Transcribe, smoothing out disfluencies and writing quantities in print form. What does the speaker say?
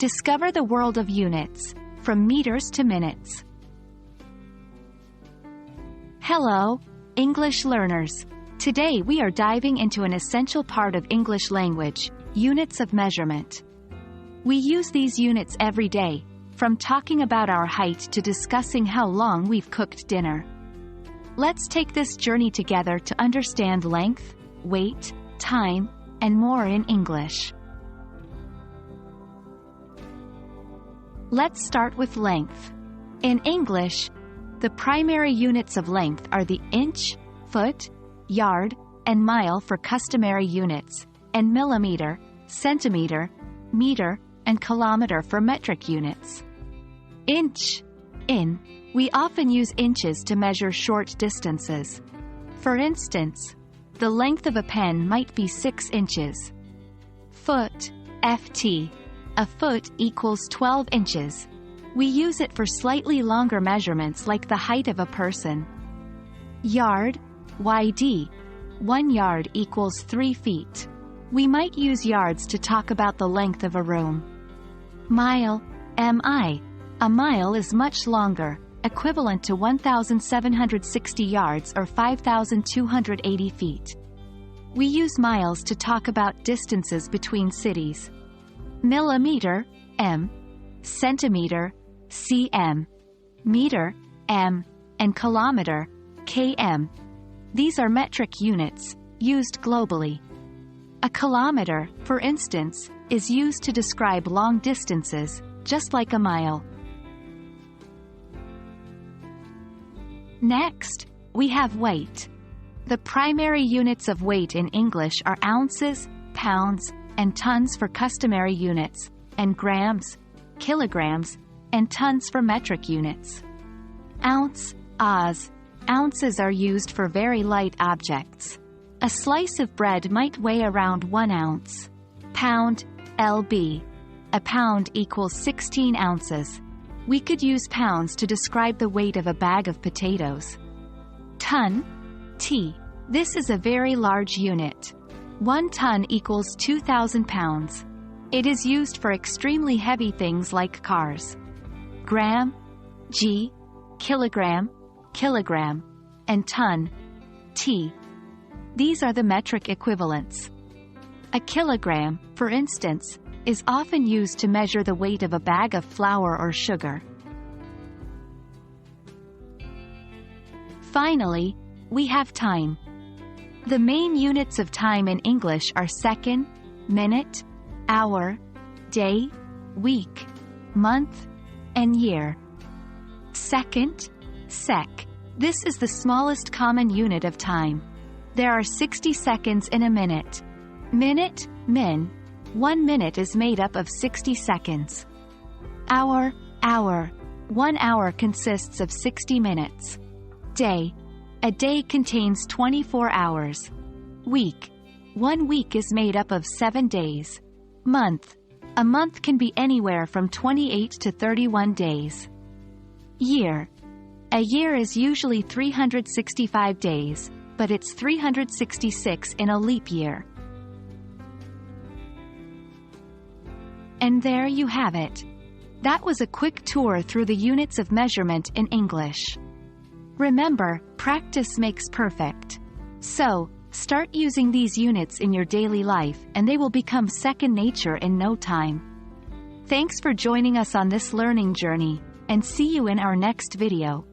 Discover the world of units, from meters to minutes. Hello, English learners. Today we are diving into an essential part of English language, units of measurement. We use these units every day, from talking about our height to discussing how long we've cooked dinner. Let's take this journey together to understand length, weight, time, and more in English. Let's start with length. In English, the primary units of length are the inch, foot, yard, and mile for customary units, and millimeter, centimeter, meter, and kilometer for metric units. Inch. We often use inches to measure short distances. For instance, the length of a pen might be 6 inches. Foot, ft. A foot equals 12 inches. We use it for slightly longer measurements like the height of a person. Yard, yd. 1 yard equals 3 feet. We might use yards to talk about the length of a room. Mile, mi. A mile is much longer, equivalent to 1,760 yards or 5,280 feet. We use miles to talk about distances between cities. Millimeter, m. Centimeter, cm. Meter, m. And kilometer, km. These are metric units, used globally. A kilometer, for instance, is used to describe long distances, just like a mile. Next, we have weight. The primary units of weight in English are ounces, pounds, and tons for customary units, and grams, kilograms, and tons for metric units. Ounce, oz. Ounces are used for very light objects. A slice of bread might weigh around 1 ounce. Pound, lb. A pound equals 16 ounces. We could use pounds to describe the weight of a bag of potatoes. Ton, t. This is a very large unit. 1 ton equals 2,000 pounds. It is used for extremely heavy things like cars. Gram, g. Kilogram, kilogram, and ton, t. These are the metric equivalents. A kilogram, for instance, is often used to measure the weight of a bag of flour or sugar. Finally, we have time. The main units of time in English are second, minute, hour, day, week, month, and year. Second, sec. This is the smallest common unit of time. There are 60 seconds in a minute. Minute, min. 1 minute is made up of 60 seconds. Hour, hour. 1 hour consists of 60 minutes. Day. A day contains 24 hours. Week. 1 week is made up of 7 days. Month. A month can be anywhere from 28 to 31 days. Year. A year is usually 365 days, but it's 366 in a leap year. And there you have it. That was a quick tour through the units of measurement in English. Remember, practice makes perfect. So, start using these units in your daily life and they will become second nature in no time. Thanks for joining us on this learning journey, and see you in our next video.